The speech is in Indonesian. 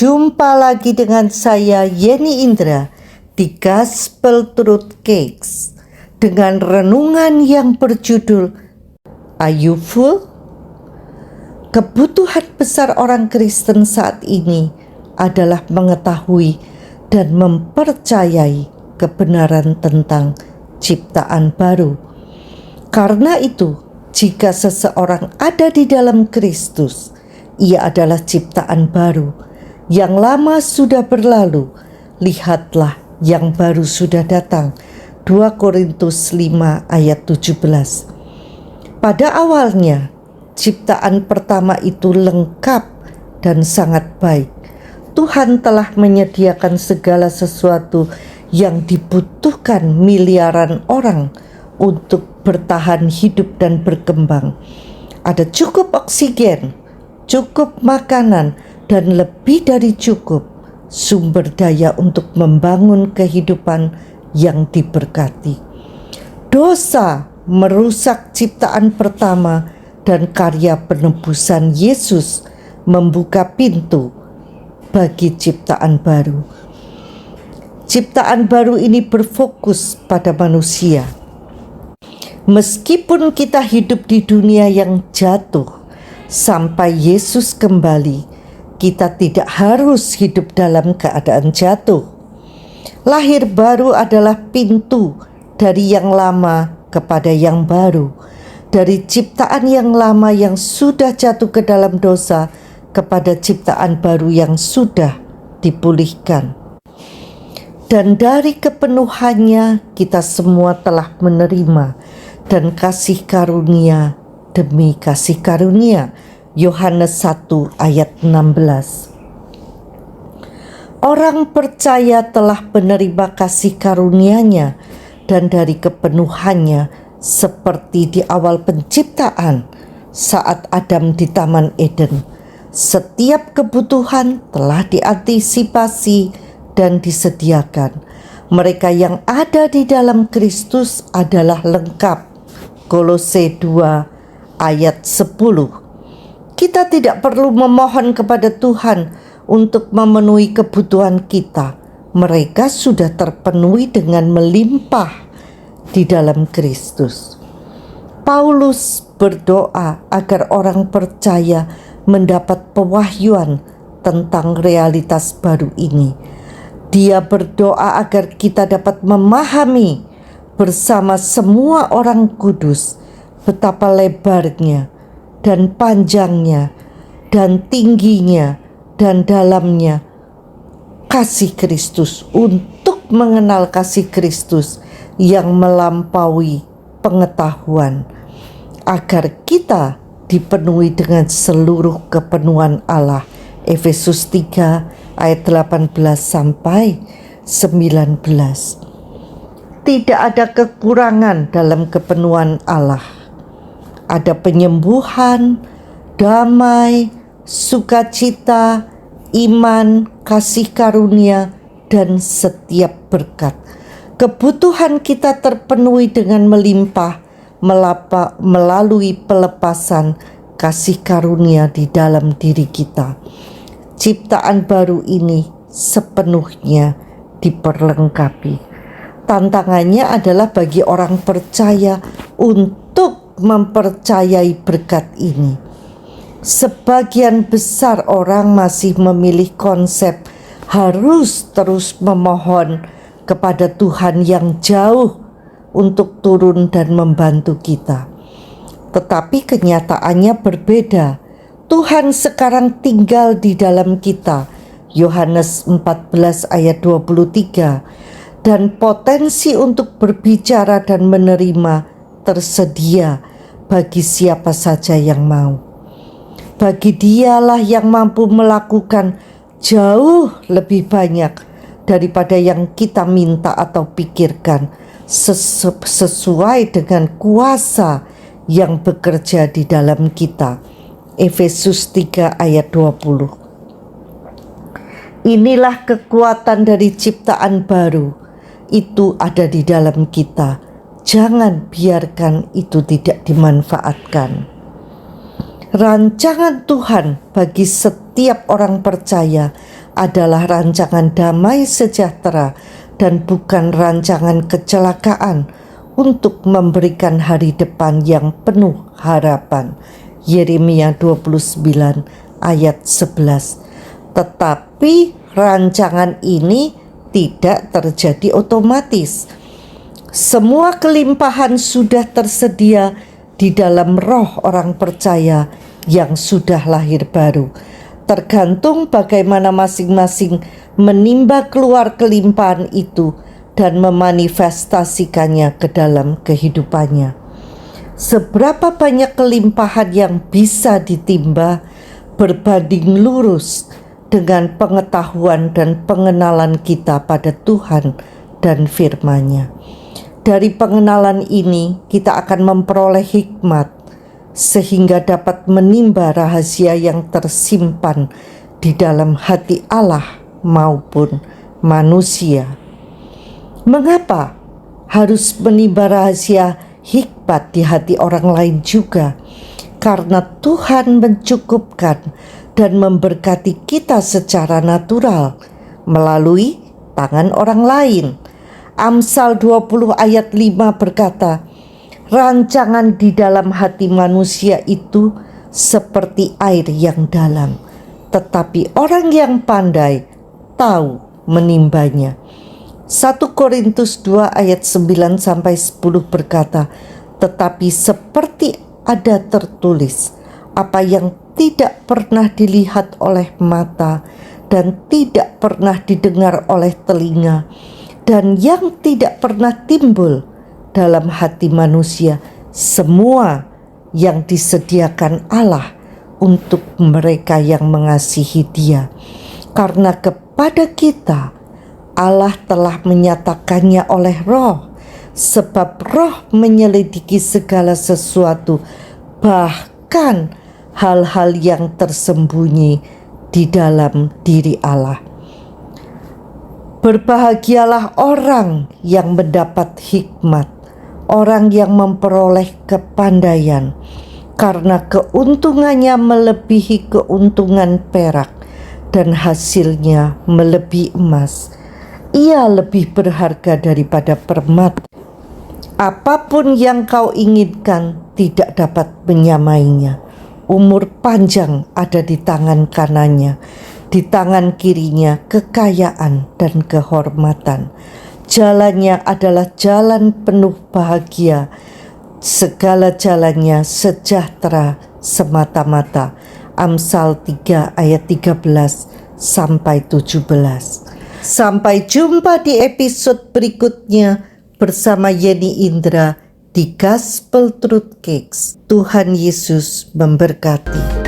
Jumpa lagi dengan saya Yeni Indra di Gospel Truth Cakes dengan renungan yang berjudul Are You Full? Kebutuhan besar orang Kristen saat ini adalah mengetahui dan mempercayai kebenaran tentang ciptaan baru. Karena itu, jika seseorang ada di dalam Kristus, ia adalah ciptaan baru. Yang lama sudah berlalu, lihatlah yang baru sudah datang. 2 Korintus 5 ayat 17. Pada awalnya, ciptaan pertama itu lengkap dan sangat baik. Tuhan telah menyediakan segala sesuatu yang dibutuhkan miliaran orang untuk bertahan hidup dan berkembang. Ada cukup oksigen, cukup makanan, dan lebih dari cukup sumber daya untuk membangun kehidupan yang diberkati. Dosa merusak ciptaan pertama dan karya penebusan Yesus membuka pintu bagi ciptaan baru. Ciptaan baru ini berfokus pada manusia. Meskipun kita hidup di dunia yang jatuh, sampai Yesus kembali, kita tidak harus hidup dalam keadaan jatuh. Lahir baru adalah pintu dari yang lama kepada yang baru, dari ciptaan yang lama yang sudah jatuh ke dalam dosa kepada ciptaan baru yang sudah dipulihkan. Dan dari kepenuhannya kita semua telah menerima dan kasih karunia demi kasih karunia. Yohanes 1 ayat 16. Orang percaya telah menerima kasih karunia-Nya dan dari kepenuhannya seperti di awal penciptaan saat Adam di Taman Eden. Setiap kebutuhan telah diantisipasi dan disediakan. Mereka yang ada di dalam Kristus adalah lengkap. Kolose 2 ayat 10. Kita tidak perlu memohon kepada Tuhan untuk memenuhi kebutuhan kita. Mereka sudah terpenuhi dengan melimpah di dalam Kristus. Paulus berdoa agar orang percaya mendapat pewahyuan tentang realitas baru ini. Dia berdoa agar kita dapat memahami bersama semua orang kudus betapa lebarnya dan panjangnya dan tingginya dan dalamnya kasih Kristus, untuk mengenal kasih Kristus yang melampaui pengetahuan, agar kita dipenuhi dengan seluruh kepenuhan Allah. Efesus 3 ayat 18 sampai 19. Tidak ada kekurangan dalam kepenuhan Allah. Ada penyembuhan, damai, sukacita, iman, kasih karunia, dan setiap berkat. Kebutuhan kita terpenuhi dengan melimpah melalui pelepasan kasih karunia di dalam diri kita. Ciptaan baru ini sepenuhnya diperlengkapi. Tantangannya adalah bagi orang percaya untuk mempercayai berkat ini. Sebagian besar orang masih memilih konsep harus terus memohon kepada Tuhan yang jauh untuk turun dan membantu kita. Tetapi kenyataannya berbeda. Tuhan sekarang tinggal di dalam kita. Yohanes 14 ayat 23. Dan potensi untuk berbicara dan menerima tersedia bagi siapa saja yang mau. Bagi Dialah yang mampu melakukan jauh lebih banyak daripada yang kita minta atau pikirkan, sesuai dengan kuasa yang bekerja di dalam kita. Efesus 3 ayat 20. Inilah kekuatan dari ciptaan baru. Itu ada di dalam kita. Jangan biarkan itu tidak dimanfaatkan. Rancangan Tuhan bagi setiap orang percaya adalah rancangan damai sejahtera dan bukan rancangan kecelakaan untuk memberikan hari depan yang penuh harapan. Yeremia 29 ayat 11. Tetapi rancangan ini tidak terjadi otomatis. Semua kelimpahan sudah tersedia di dalam roh orang percaya yang sudah lahir baru. Tergantung bagaimana masing-masing menimba keluar kelimpahan itu dan memanifestasikannya ke dalam kehidupannya. Seberapa banyak kelimpahan yang bisa ditimba berbanding lurus dengan pengetahuan dan pengenalan kita pada Tuhan dan firman-Nya. Dari pengenalan ini kita akan memperoleh hikmat sehingga dapat menimba rahasia yang tersimpan di dalam hati Allah maupun manusia. Mengapa harus menimba rahasia hikmat di hati orang lain juga? Karena Tuhan mencukupkan dan memberkati kita secara natural melalui tangan orang lain. Amsal 20 ayat 5 berkata, rancangan di dalam hati manusia itu seperti air yang dalam, tetapi orang yang pandai tahu menimbanya. 1 Korintus 2 ayat 9-10 berkata, tetapi seperti ada tertulis, apa yang tidak pernah dilihat oleh mata dan tidak pernah didengar oleh telinga dan yang tidak pernah timbul dalam hati manusia, semua yang disediakan Allah untuk mereka yang mengasihi Dia. Karena kepada kita Allah telah menyatakannya oleh Roh, sebab Roh menyelidiki segala sesuatu, bahkan hal-hal yang tersembunyi di dalam diri Allah. Berbahagialah orang yang mendapat hikmat, orang yang memperoleh kepandaian, karena keuntungannya melebihi keuntungan perak dan hasilnya melebihi emas. Ia lebih berharga daripada permata. Apapun yang kau inginkan tidak dapat menyamainya. Umur panjang ada di tangan kanannya, di tangan kirinya kekayaan dan kehormatan. Jalannya adalah jalan penuh bahagia, segala jalannya sejahtera semata-mata. Amsal 3 ayat 13-17. Sampai jumpa di episode berikutnya bersama Yeni Indra di Gospel Truth Cakes. Tuhan Yesus memberkati.